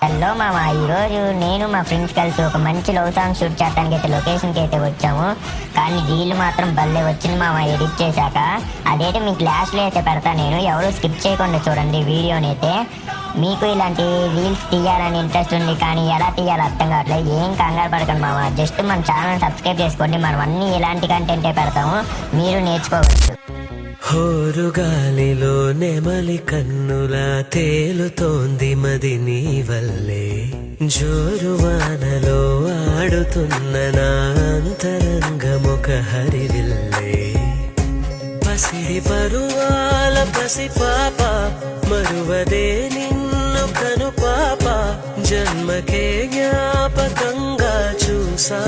Hello మామ, ఈరోజు నేను మా ఫ్రెండ్స్ కలిసి ఒక మంచి లవ్ సాంగ్ షూట్ చేయడానికి అయితే లొకేషన్కి అయితే వచ్చాము. కానీ రీల్ మాత్రం భలే వచ్చింది మామ ఎడిట్ చేశాక. అదైతే మీకు లాస్ట్లో అయితే పెడతా, నేను ఎవరు స్కిప్ చేయకుండా చూడండి వీడియోని అయితే. మీకు ఇలాంటి రీల్స్ తీయాలని ఇంట్రెస్ట్ ఉంది కానీ ఎలా తీయాలో అర్థం కావట్లేదు, ఏం కంగారు పడకండి మామ. జస్ట్ మన ఛానల్ సబ్స్క్రైబ్ చేసుకోండి, మనం అన్ని ఇలాంటి కంటెంటే పెడతాము, మీరు నేర్చుకోవచ్చు. హోరుగాలిలో నెమలి కన్నులా తేలుతోంది మది నీ వల్లే, జోరువానలో ఆడుతున్న నా అంతరంగమొక హరివిల్లే. పసిడి పరువాల పసి పాప మరువదే నిన్ను కను పాప, జన్మకే జ్ఞాపకంగా చూసా